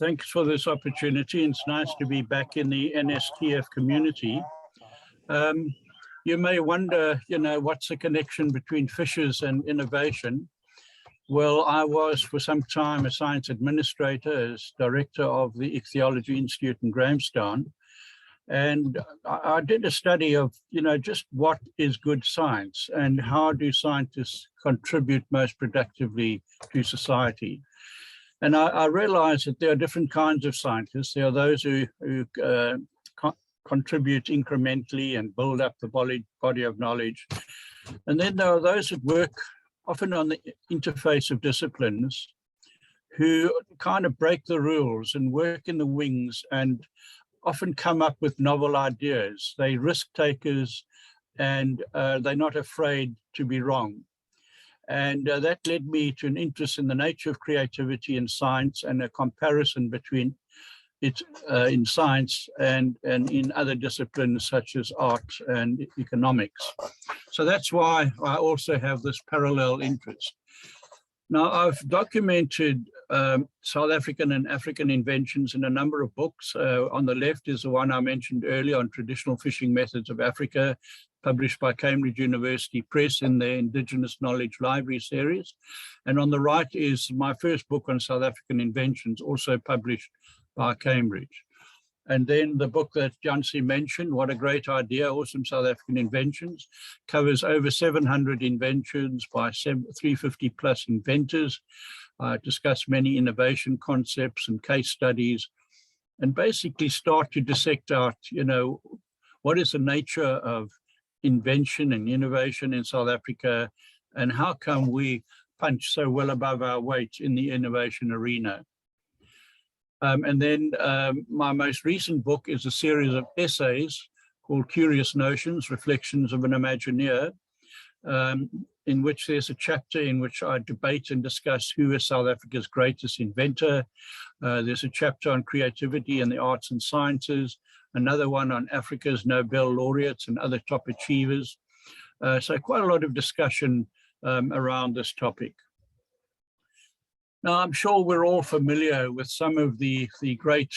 Thanks for this opportunity. It's nice to be back in the NSTF community. You may wonder, what's the connection between fishes and innovation? Well, I was for some time a science administrator as director of the Ichthyology Institute in Grahamstown. And I did a study of, just what is good science and how do scientists contribute most productively to society. And I realized that there are different kinds of scientists. There are those who contribute incrementally and build up the body of knowledge. And then there are those that work often on the interface of disciplines who kind of break the rules and work in the wings and often come up with novel ideas. They're risk takers and they're not afraid to be wrong. And that led me to an interest in the nature of creativity in science and a comparison between it in science and in other disciplines such as art and economics. So that's why I also have this parallel interest. Now, I've documented South African and African inventions in a number of books. On the left is the one I mentioned earlier on traditional fishing methods of Africa, published by Cambridge University Press in their Indigenous Knowledge Library series. And on the right is my first book on South African inventions, also published by Cambridge. And then the book that Jansi mentioned, What a Great Idea, Awesome South African Inventions, covers over 700 inventions by 350 plus inventors, discuss many innovation concepts and case studies, and basically start to dissect out, what is the nature of invention and innovation in South Africa, and how come we punch so well above our weight in the innovation arena. And then my most recent book is a series of essays called Curious Notions, Reflections of an Imagineer, in which there's a chapter in which I debate and discuss who is South Africa's greatest inventor. There's a chapter on creativity in the arts and sciences, another one on Africa's Nobel laureates and other top achievers. So quite a lot of discussion around this topic. Now, I'm sure we're all familiar with some of the great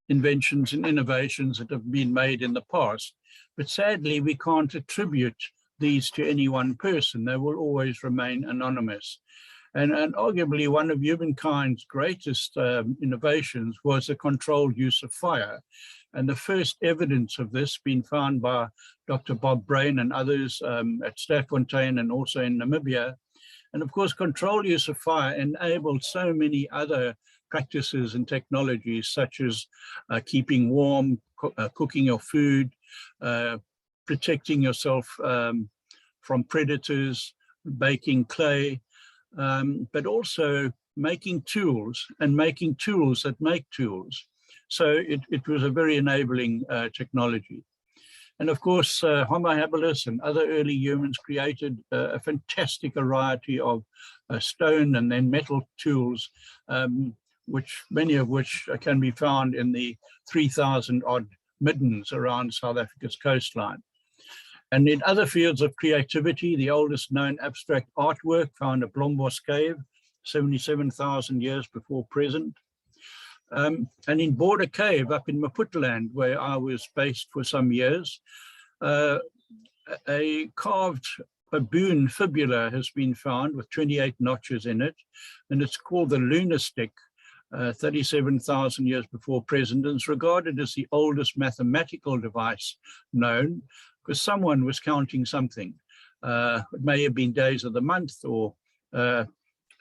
inventions and innovations that have been made in the past, but sadly, we can't attribute these to any one person. They will always remain anonymous. And arguably one of humankind's greatest innovations was the controlled use of fire. And the first evidence of this being found by Dr. Bob Brain and others at Staffontein and also in Namibia. And of course, controlled use of fire enabled so many other practices and technologies, such as keeping warm, cooking your food, protecting yourself from predators, baking clay, but also making tools and making tools that make tools. So it was a very enabling technology. And of course, Homo habilis and other early humans created a fantastic variety of stone and then metal tools, many of which can be found in the 3,000 odd middens around South Africa's coastline. And in other fields of creativity, the oldest known abstract artwork found at Blombos Cave, 77,000 years before present. And in Border Cave up in Maputaland, where I was based for some years, a carved baboon fibula has been found with 28 notches in it, and it's called the lunar stick, 37,000 years before present, and it's regarded as the oldest mathematical device known, because someone was counting something. It may have been days of the month or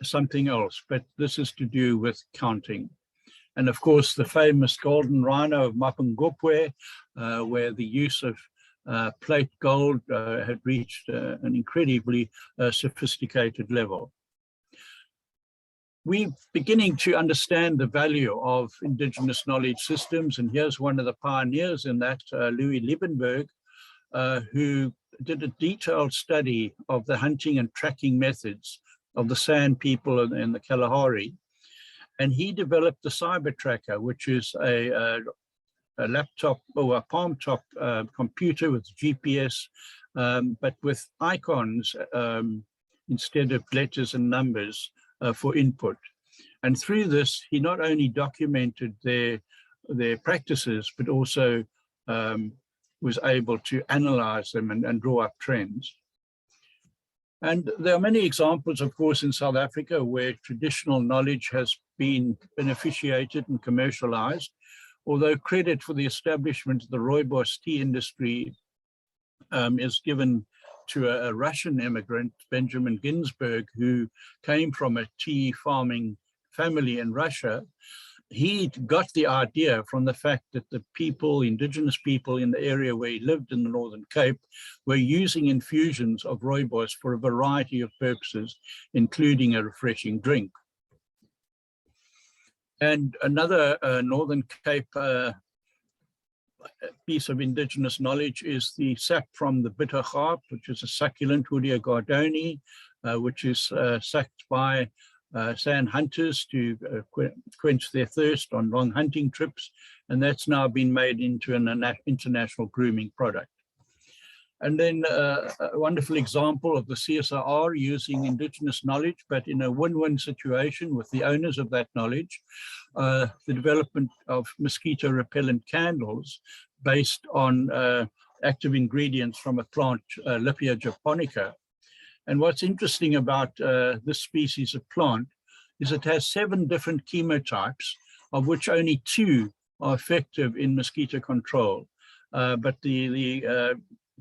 something else, but this is to do with counting. And of course, the famous golden rhino of Mapungubwe, where the use of plate gold had reached an incredibly sophisticated level. We're beginning to understand the value of indigenous knowledge systems, and here's one of the pioneers in that, Louis Liebenberg, who did a detailed study of the hunting and tracking methods of the San people in the Kalahari. And he developed the Cyber Tracker, which is a laptop or a palm top computer with GPS, but with icons instead of letters and numbers for input. And through this, he not only documented their practices, but also was able to analyze them and draw up trends. And there are many examples, of course, in South Africa where traditional knowledge has been beneficiated and commercialized, although credit for the establishment of the rooibos tea industry is given to a Russian immigrant, Benjamin Ginsberg, who came from a tea farming family in Russia. He got the idea from the fact that the people, indigenous people in the area where he lived in the Northern Cape, were using infusions of rooibos for a variety of purposes, including a refreshing drink. And another Northern Cape piece of indigenous knowledge is the sap from the bitter harp, which is a succulent, Wodia gardoni, which is sucked by sand hunters to quench their thirst on long hunting trips, and that's now been made into an international grooming product. And then a wonderful example of the CSIR using indigenous knowledge, but in a win-win situation with the owners of that knowledge, the development of mosquito repellent candles based on active ingredients from a plant, Lipia japonica. And what's interesting about this species of plant is it has 7 different chemotypes, of which only 2 are effective in mosquito control. But the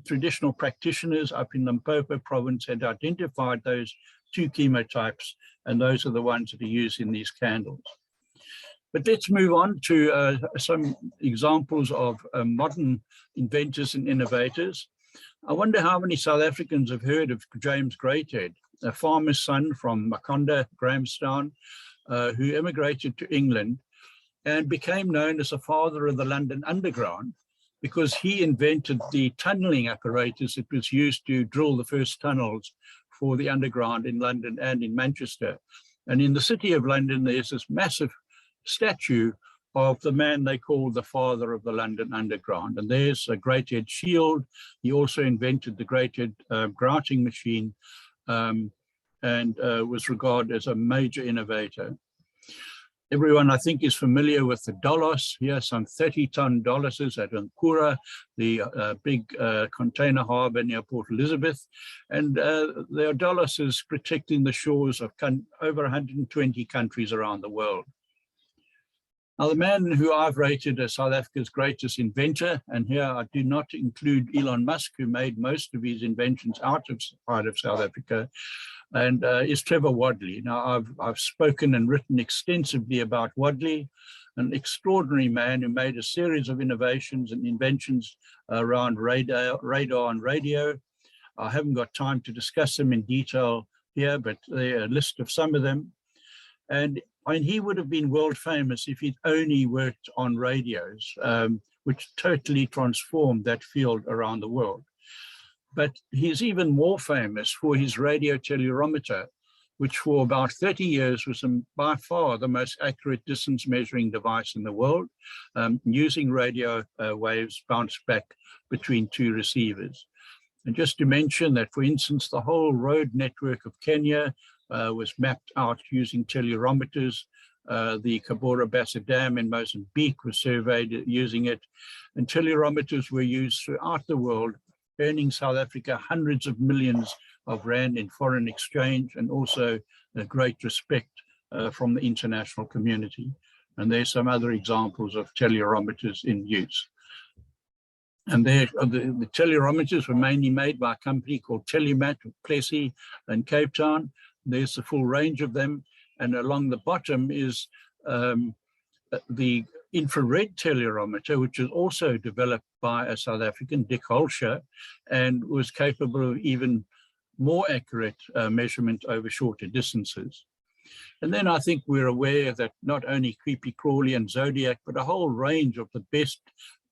traditional practitioners up in Limpopo province had identified those 2 chemotypes, and those are the ones that are used in these candles. But let's move on to some examples of modern inventors and innovators. I wonder how many South Africans have heard of James Greathead, a farmer's son from Makonda, Grahamstown, who emigrated to England and became known as the father of the London Underground, because he invented the tunneling apparatus that was used to drill the first tunnels for the underground in London and in Manchester. And in the city of London, there's this massive statue of the man they call the father of the London Underground. And there's a Greathead shield. He also invented the Greathead grouting machine and was regarded as a major innovator. Everyone, I think, is familiar with the Dolos. Here, some 30-ton Doloses at Nkura, the big container harbor near Port Elizabeth. And there are Doloses protecting the shores of over 120 countries around the world. Now, the man who I've rated as South Africa's greatest inventor, and here I do not include Elon Musk, who made most of his inventions outside of South Africa, and is Trevor Wadley. Now, I've spoken and written extensively about Wadley, an extraordinary man who made a series of innovations and inventions around radar and radio. I haven't got time to discuss them in detail here, but there are a list of some of them. And he would have been world famous if he'd only worked on radios, which totally transformed that field around the world. But he's even more famous for his radio tellurimeter, which for about 30 years was by far the most accurate distance measuring device in the world, using radio waves bounced back between 2 receivers. And just to mention that, for instance, the whole road network of Kenya was mapped out using tellurimeters. The Kabora Bassa Dam in Mozambique was surveyed using it, and tellurimeters were used throughout the world, earning South Africa hundreds of millions of rand in foreign exchange, and also a great respect from the international community. And there's some other examples of tellurimeters in use. And the tellurimeters were mainly made by a company called Telumat of Plessy in Cape Town. There's the full range of them. And along the bottom is the infrared tellurimeter, which was also developed by a South African, Dick Holscher, and was capable of even more accurate measurement over shorter distances. And then I think we're aware that not only Creepy Crawly and Zodiac, but a whole range of the best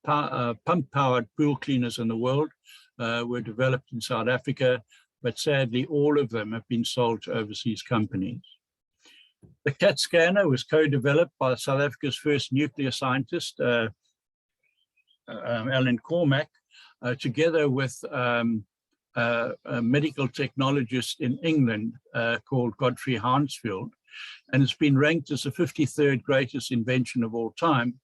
pump-powered pool cleaners in the world were developed in South Africa, but sadly all of them have been sold to overseas companies. The CAT scanner was co-developed by South Africa's first nuclear scientist, Alan Cormack, together with a medical technologist in England called Godfrey Hounsfield, and it's been ranked as the 53rd greatest invention of all time.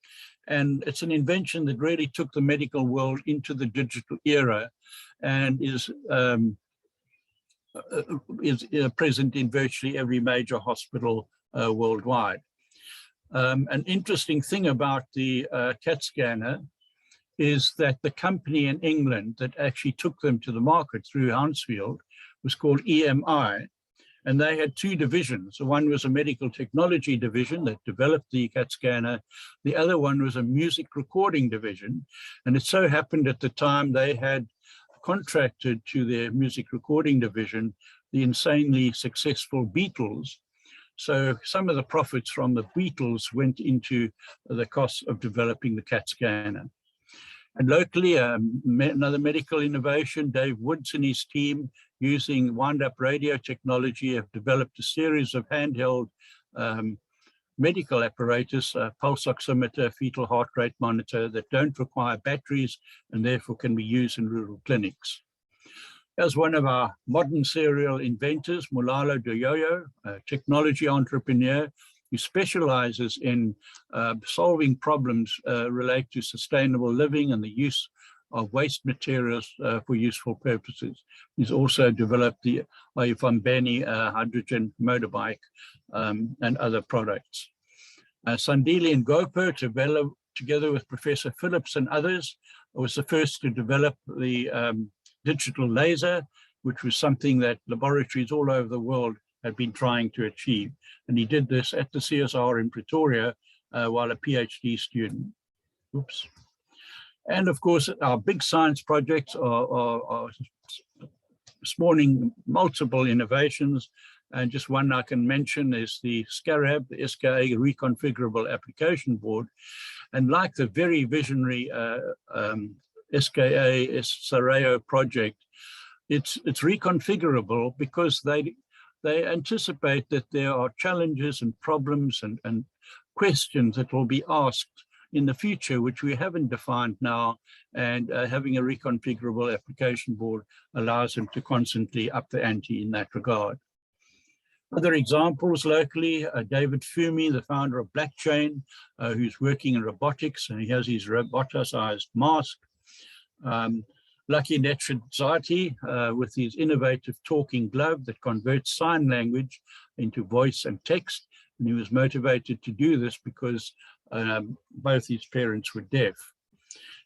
And it's an invention that really took the medical world into the digital era and is present in virtually every major hospital worldwide. An interesting thing about the CAT scanner is that the company in England that actually took them to the market through Hounsfield was called EMI, and they had two divisions. One was a medical technology division that developed the CAT scanner. The other one was a music recording division, and it so happened at the time they had contracted to their music recording division the insanely successful Beatles. So some of the profits from the Beatles went into the cost of developing the CAT scanner. And locally, another medical innovation, Dave Woods and his team, using wind-up radio technology, have developed a series of handheld medical apparatus, pulse oximeter, fetal heart rate monitor, that don't require batteries and therefore can be used in rural clinics. As one of our modern serial inventors, Mulalo Doyoyo, a technology entrepreneur who specializes in solving problems related to sustainable living and the use of waste materials for useful purposes. He's also developed the Oifambeni hydrogen motorbike and other products. Sandili and Gopo, together with Professor Phillips and others, was the first to develop the digital laser, which was something that laboratories all over the world had been trying to achieve. And he did this at the CSR in Pretoria while a PhD student. Oops. And of course, our big science projects are spawning multiple innovations. And just one I can mention is the SCARAB, the SKA Reconfigurable Application Board. And like the very visionary SKA Sareo project, it's reconfigurable because they anticipate that there are challenges and problems and questions that will be asked in the future, which we haven't defined now, and having a reconfigurable application board allows them to constantly up the ante in that regard. Other examples locally, David Fumi, the founder of Blackchain, who's working in robotics, and he has his roboticized mask. Lucky Netshadzati with his innovative talking glove that converts sign language into voice and text. And he was motivated to do this because both his parents were deaf.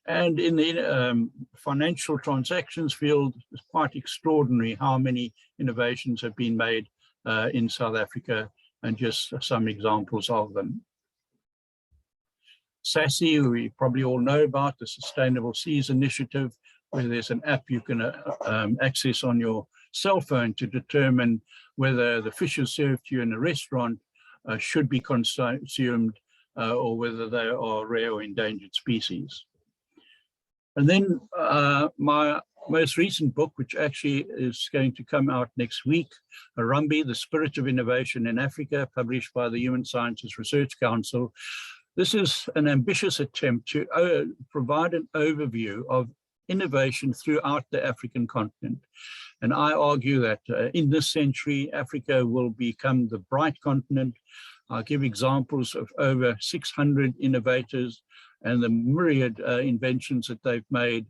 And in the financial transactions field, it's quite extraordinary how many innovations have been made in South Africa, and just some examples of them. SASSI, we probably all know about, the Sustainable Seas Initiative, where there's an app you can access on your cell phone to determine whether the fishes served to you in a restaurant should be consumed or whether they are rare or endangered species. And then my most recent book, which actually is going to come out next week, Harambee, The Spirit of Innovation in Africa, published by the Human Sciences Research Council. This is an ambitious attempt to provide an overview of innovation throughout the African continent. And I argue that in this century, Africa will become the bright continent. I'll give examples of over 600 innovators and the myriad inventions that they've made.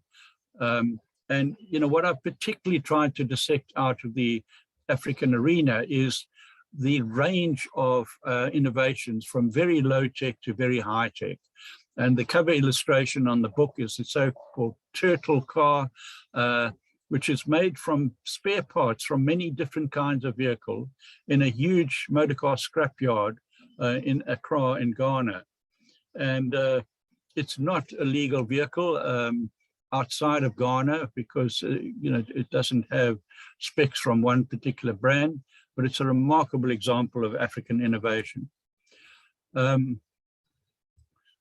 And you know, what I've particularly tried to dissect out of the African arena is the range of innovations from very low tech to very high tech. And the cover illustration on the book is the so-called turtle car, which is made from spare parts from many different kinds of vehicle in a huge motorcar scrapyard in Accra in Ghana. And it's not a legal vehicle outside of Ghana because you know, it doesn't have specs from one particular brand, but it's a remarkable example of African innovation.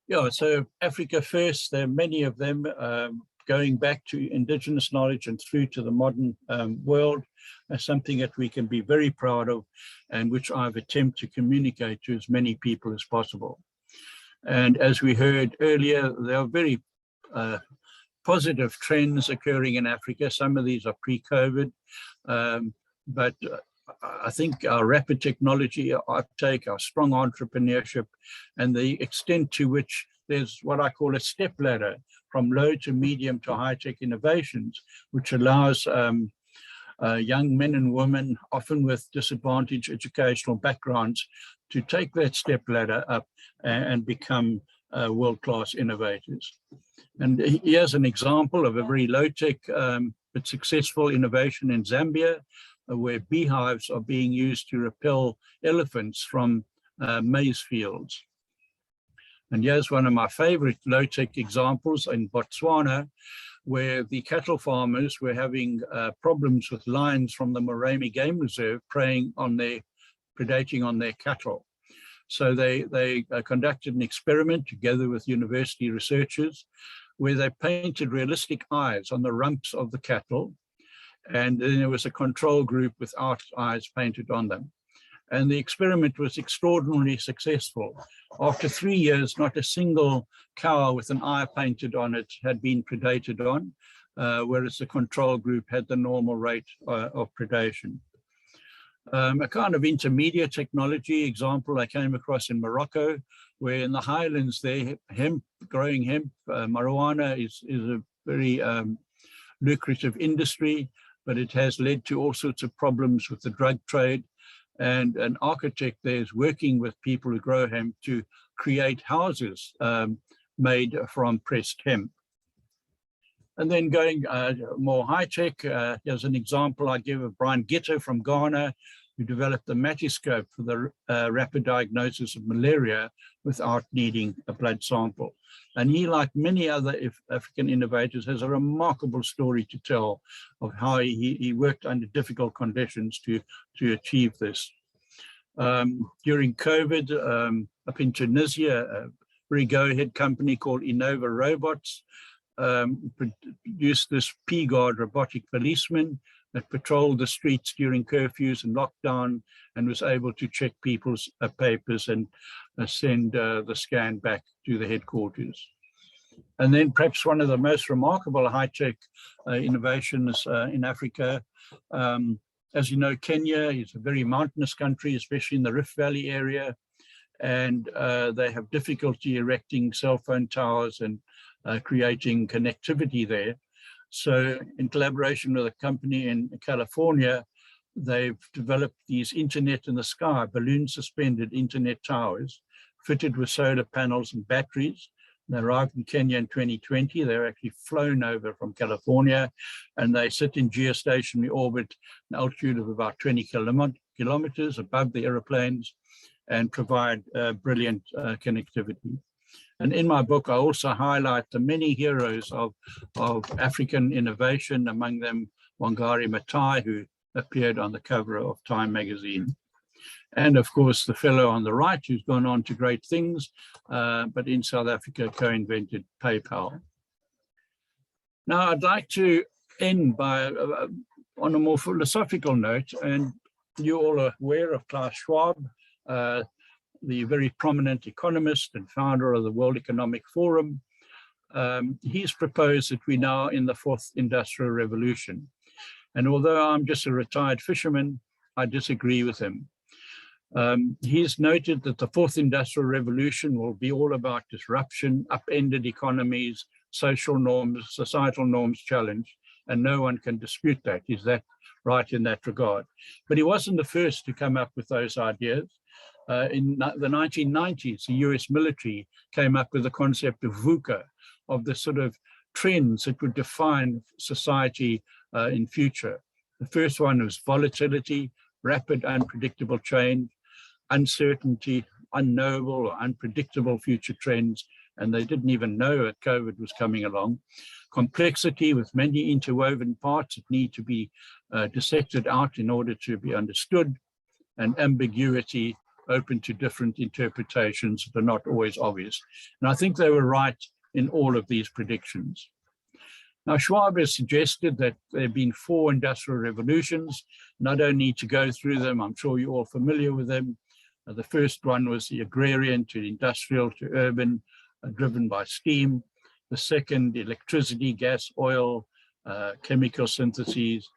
Yeah, so Africa First, there are many of them going back to indigenous knowledge and through to the modern world, something that we can be very proud of and which I've attempted to communicate to as many people as possible. And as we heard earlier, there are very positive trends occurring in Africa. Some of these are pre-COVID, but I think our rapid technology uptake, our strong entrepreneurship, and the extent to which there's what I call a step ladder from low to medium to high-tech innovations, which allows young men and women, often with disadvantaged educational backgrounds, to take that step ladder up and become world-class innovators. And here's an example of a very low-tech but successful innovation in Zambia, where beehives are being used to repel elephants from maize fields. And here's one of my favorite low-tech examples in Botswana, where the cattle farmers were having problems with lions from the Moremi Game Reserve predating on their cattle. So they conducted an experiment together with university researchers where they painted realistic eyes on the rumps of the cattle. And then there was a control group without eyes painted on them. And the experiment was extraordinarily successful. After 3 years, not a single cow with an eye painted on it had been predated on, whereas the control group had the normal rate of predation. A kind of intermediate technology example I came across in Morocco, where in the highlands there, growing hemp, marijuana is a very lucrative industry, but it has led to all sorts of problems with the drug trade. And an architect there is working with people who grow hemp to create houses made from pressed hemp. And then going more high-tech, here's an example I give of Brian Gitto from Ghana, who developed the Matiscope for the rapid diagnosis of malaria without needing a blood sample. And he, like many other African innovators, has a remarkable story to tell of how he worked under difficult conditions to achieve this. During COVID, up in Tunisia, a very go-ahead company called Innova Robots produced this P-Guard robotic policeman that patrolled the streets during curfews and lockdown and was able to check people's papers and send the scan back to the headquarters. And then perhaps one of the most remarkable high-tech innovations in Africa, as you know, Kenya is a very mountainous country, especially in the Rift Valley area, and they have difficulty erecting cell phone towers and creating connectivity there. So in collaboration with a company in California, they've developed these internet in the sky, balloon suspended internet towers fitted with solar panels and batteries. They arrived in Kenya in 2020. They're actually flown over from California, and they sit in geostationary orbit, an altitude of about 20 kilometers above the airplanes, and provide brilliant connectivity. And in my book, I also highlight the many heroes of African innovation, among them Wangari Maathai, who appeared on the cover of Time magazine. And of course, the fellow on the right, who's gone on to great things, but in South Africa co-invented PayPal. Now, I'd like to end by on a more philosophical note, and you all are aware of Klaus Schwab, the very prominent economist and founder of the World Economic Forum. He's proposed that we're now in the fourth industrial revolution. And although I'm just a retired fisherman, I disagree with him. He's noted that the fourth industrial revolution will be all about disruption, upended economies, social norms, societal norms challenged, and no one can dispute that. Is that right in that regard? But he wasn't the first to come up with those ideas. In the 1990s, the US military came up with the concept of VUCA, of the sort of trends that would define society in future. The first one was volatility, rapid, unpredictable change, uncertainty, unknowable or unpredictable future trends, and they didn't even know that COVID was coming along. Complexity with many interwoven parts that need to be dissected out in order to be understood, and ambiguity open to different interpretations that are not always obvious. And I think they were right in all of these predictions. Now, Schwab has suggested that there have been 4 industrial revolutions, and I don't need to go through them. I'm sure you're all familiar with them. The first one was the agrarian to industrial to urban, driven by steam. The second, electricity, gas, oil, chemical syntheses,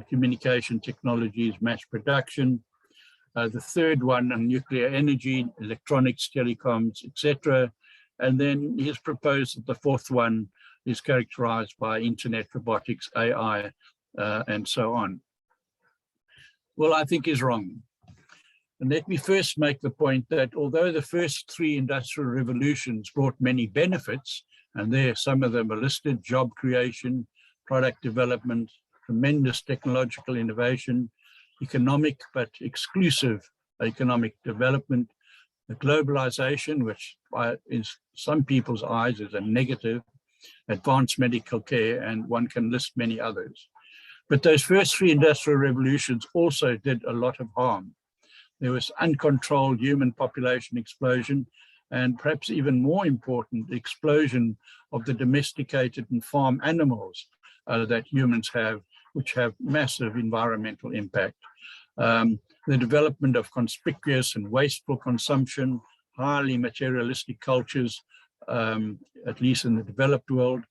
communication technologies, mass production. The third one on nuclear energy, electronics, telecoms, etc. And then he's proposed that the fourth one is characterized by internet, robotics, AI, and so on. Well, I think he's wrong. And let me first make the point that although the first three industrial revolutions brought many benefits, and there some of them are listed: job creation, product development, tremendous technological innovation, economic but exclusive economic development, the globalization, which in some people's eyes is a negative, advanced medical care, and one can list many others. But those first three industrial revolutions also did a lot of harm. There was uncontrolled human population explosion, and perhaps even more important, the explosion of the domesticated and farm animals that humans have, which have massive environmental impact. The development of conspicuous and wasteful consumption, highly materialistic cultures, at least in the developed world,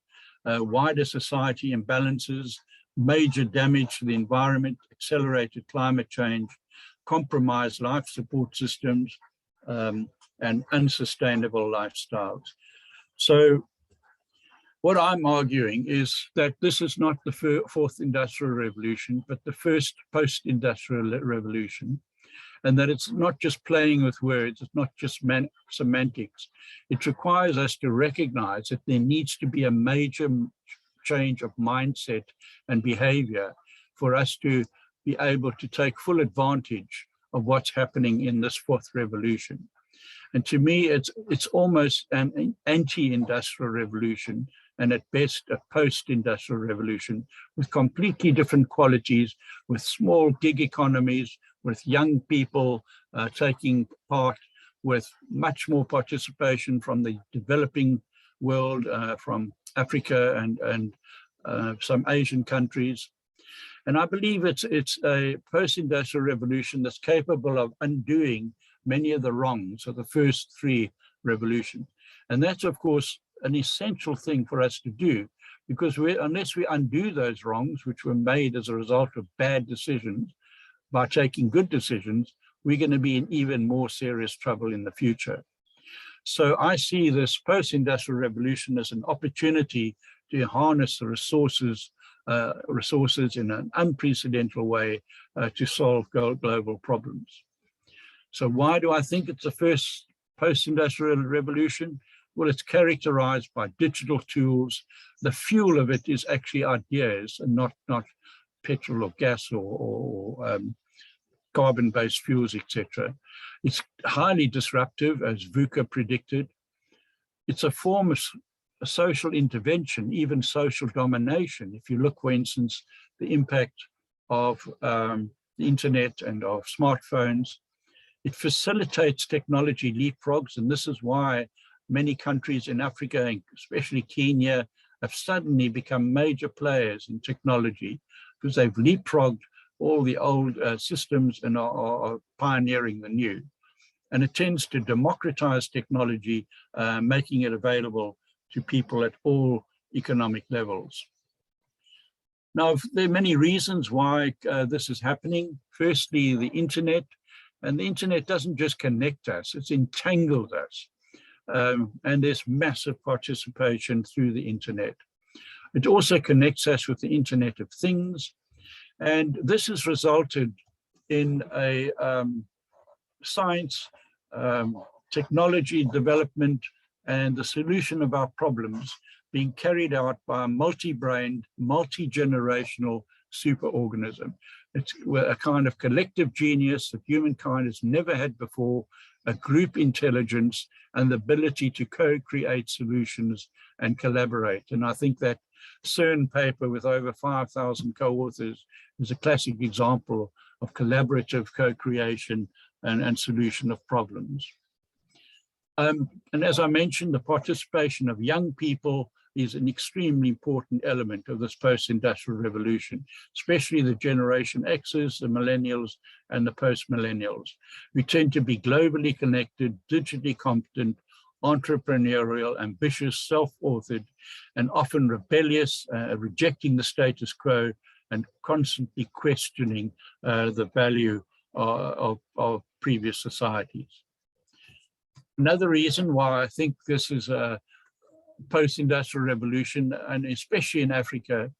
wider society imbalances, major damage to the environment, accelerated climate change, compromised life support systems, and unsustainable lifestyles. So what I'm arguing is that this is not the fourth industrial revolution, but the first post-industrial revolution, and that it's not just playing with words, it's not just semantics. It requires us to recognize that there needs to be a major change of mindset and behavior for us to be able to take full advantage of what's happening in this fourth revolution. And to me, it's almost an anti-industrial revolution, and at best a post-industrial revolution with completely different qualities, with small gig economies, with young people taking part, with much more participation from the developing world, from Africa and some Asian countries. And I believe it's a post-industrial revolution that's capable of undoing many of the wrongs of the first three revolutions. And that's, of course, an essential thing for us to do, because unless we undo those wrongs, which were made as a result of bad decisions, by taking good decisions, we're going to be in even more serious trouble in the future. So I see this post-industrial revolution as an opportunity to harness the resources in an unprecedented way to solve global problems. So why do I think it's the first post-industrial revolution? Well, it's characterized by digital tools. The fuel of it is actually ideas and not petrol or gas or carbon-based fuels, etc. It's highly disruptive, as VUCA predicted. It's a form of social intervention, even social domination. If you look, for instance, the impact of the internet and of smartphones, it facilitates technology leapfrogs, and this is why many countries in Africa, especially Kenya, have suddenly become major players in technology because they've leapfrogged all the old systems and are pioneering the new. And it tends to democratize technology, making it available to people at all economic levels. Now, there are many reasons why this is happening. Firstly, the internet. And the internet doesn't just connect us, it's entangled us. And there's massive participation through the internet. It also connects us with the Internet of Things. And this has resulted in a science, technology development, and the solution of our problems being carried out by a multi-brained, multi-generational superorganism. It's a kind of collective genius that humankind has never had before, a group intelligence, and the ability to co-create solutions and collaborate. And I think that CERN paper with over 5,000 co-authors is a classic example of collaborative co-creation and solution of problems. And as I mentioned, the participation of young people is an extremely important element of this post-industrial revolution, especially the Generation X's, the millennials, and the post-millennials. We tend to be globally connected, digitally competent, entrepreneurial, ambitious, self-authored, and often rebellious, rejecting the status quo and constantly questioning the value of previous societies. Another reason why I think this is a post-industrial revolution, and especially in Africa,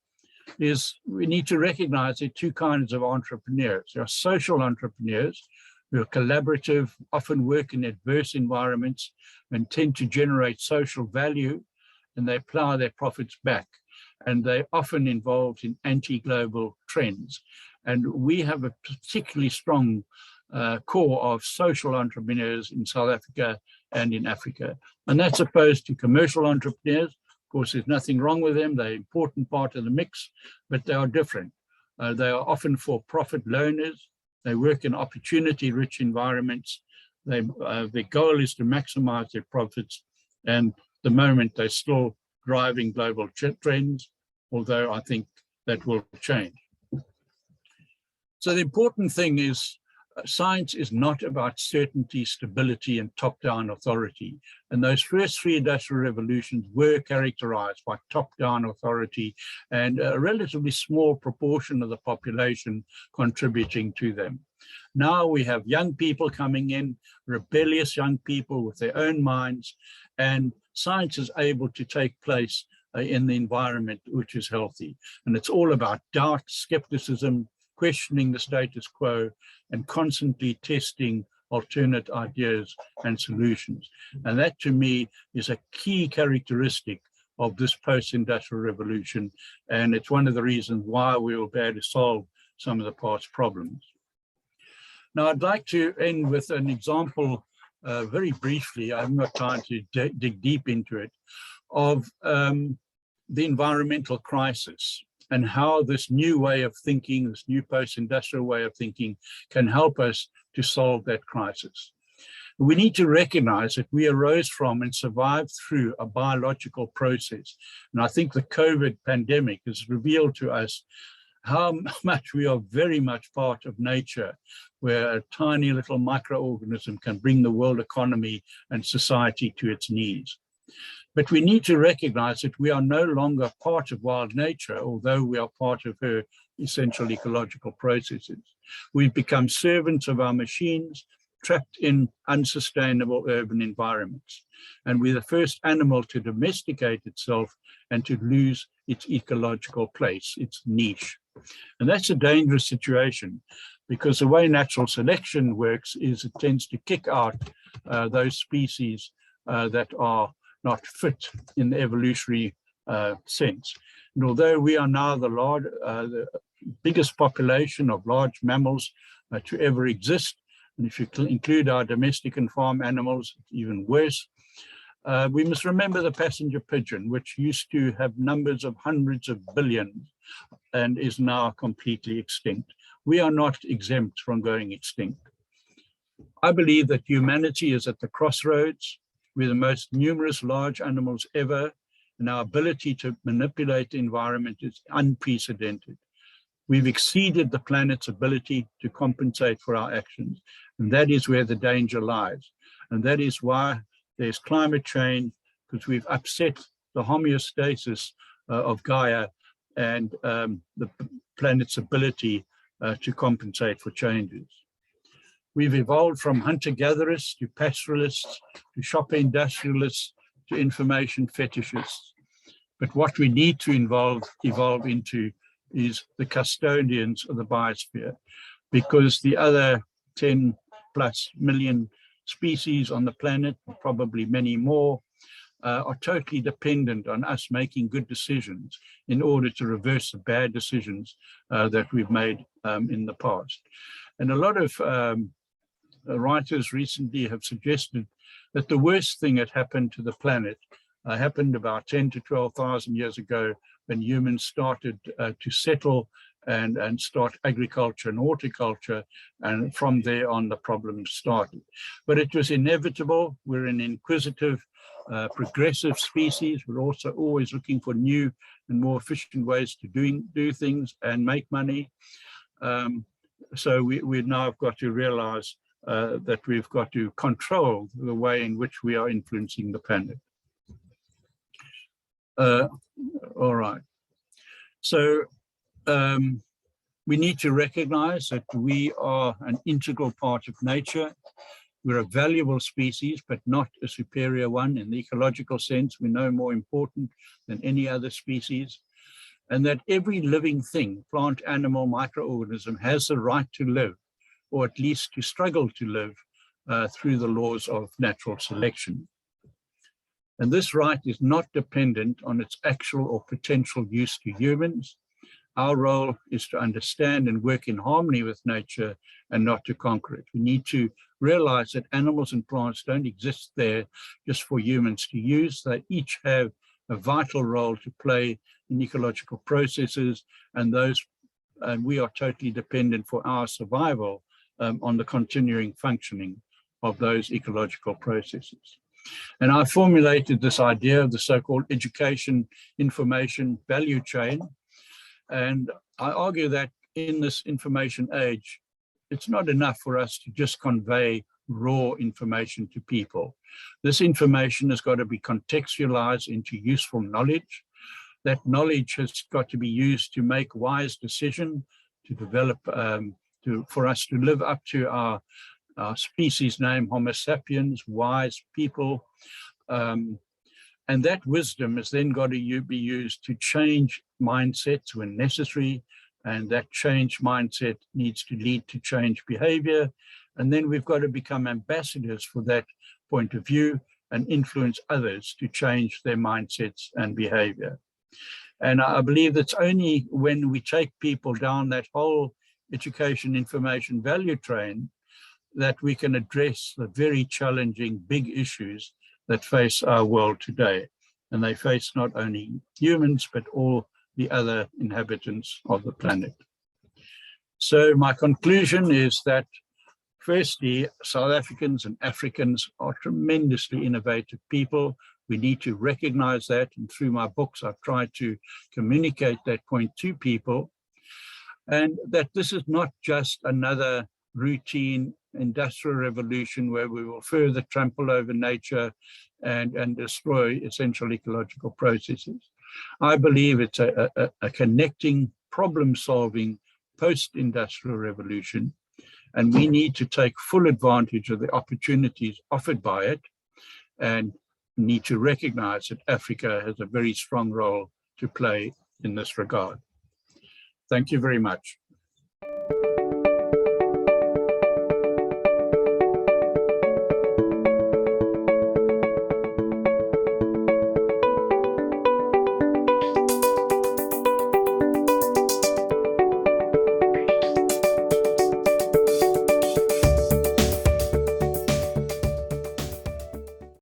is we need to recognize there are two kinds of entrepreneurs. There are social entrepreneurs who are collaborative, often work in adverse environments and tend to generate social value, and they plow their profits back. And they're often involved in anti-global trends. And we have a particularly strong core of social entrepreneurs in South Africa and in Africa. And that's opposed to commercial entrepreneurs. Of course, there's nothing wrong with them. They're an important part of the mix, but they are different. They are often for-profit loaners. They work in opportunity-rich environments. Their goal is to maximize their profits. And at the moment, they're still driving global trends, although I think that will change. So the important thing is science is not about certainty, stability, and top-down authority. And those first three industrial revolutions were characterized by top-down authority and a relatively small proportion of the population contributing to them. Now we have young people coming in, rebellious young people with their own minds, and science is able to take place in the environment which is healthy. And it's all about doubt, skepticism, questioning the status quo, and constantly testing alternate ideas and solutions. And that, to me, is a key characteristic of this post-industrial revolution. And it's one of the reasons why we will be able to solve some of the past problems. Now, I'd like to end with an example, very briefly, I haven't got time to dig deep into it, of the environmental crisis and how this new way of thinking, this new post-industrial way of thinking, can help us to solve that crisis. We need to recognize that we arose from and survived through a biological process. And I think the COVID pandemic has revealed to us how much we are very much part of nature, where a tiny little microorganism can bring the world economy and society to its knees. But we need to recognize that we are no longer part of wild nature, although we are part of her essential ecological processes. We've become servants of our machines, trapped in unsustainable urban environments. And we're the first animal to domesticate itself and to lose its ecological place, its niche. And that's a dangerous situation, because the way natural selection works is it tends to kick out those species that are not fit in the evolutionary sense. And although we are now the biggest population of large mammals to ever exist, and if you include our domestic and farm animals, it's even worse, we must remember the passenger pigeon, which used to have numbers of hundreds of billions and is now completely extinct. We are not exempt from going extinct. I believe that humanity is at the crossroads. We're the most numerous large animals ever, and our ability to manipulate the environment is unprecedented. We've exceeded the planet's ability to compensate for our actions, and that is where the danger lies. And that is why there's climate change, because we've upset the homeostasis of Gaia and the planet's ability to compensate for changes. We've evolved from hunter-gatherers to pastoralists, to shopper industrialists, to information fetishists. But what we need to evolve into is the custodians of the biosphere, because the other 10+ million species on the planet, probably many more, are totally dependent on us making good decisions in order to reverse the bad decisions that we've made in the past. And a lot of writers recently have suggested that the worst thing that happened to the planet happened about 10 to 12,000 years ago, when humans started to settle and start agriculture and horticulture, and from there on the problem started. But it was inevitable. We're an inquisitive, progressive species. We're also always looking for new and more efficient ways to do things and make money. So we've now got to realize that we've got to control the way in which we are influencing the planet. All right. So we need to recognize that we are an integral part of nature. We're a valuable species, but not a superior one. In the ecological sense, we're no more important than any other species. And that every living thing, plant, animal, microorganism, has the right to live, or at least to struggle to live through the laws of natural selection. And this right is not dependent on its actual or potential use to humans. Our role is to understand and work in harmony with nature and not to conquer it. We need to realize that animals and plants don't exist there just for humans to use. They each have a vital role to play in ecological processes, and we are totally dependent for our survival on the continuing functioning of those ecological processes. And I formulated this idea of the so-called education, information, value chain. And I argue that in this information age, it's not enough for us to just convey raw information to people. This information has got to be contextualized into useful knowledge. That knowledge has got to be used to make wise decisions, to develop, for us to live up to our species name, Homo sapiens, wise people. And that wisdom has then got to be used to change mindsets when necessary. And that change mindset needs to lead to change behavior. And then we've got to become ambassadors for that point of view and influence others to change their mindsets and behavior. And I believe that's only when we take people down that whole education, information, value train that we can address the very challenging big issues that face our world today. And they face not only humans, but all the other inhabitants of the planet. So my conclusion is that, firstly, South Africans and Africans are tremendously innovative people. We need to recognize that, and through my books, I've tried to communicate that point to people, and that this is not just another routine industrial revolution where we will further trample over nature and destroy essential ecological processes. I believe it's a connecting, problem-solving post-industrial revolution, and we need to take full advantage of the opportunities offered by it, and need to recognize that Africa has a very strong role to play in this regard. Thank you very much.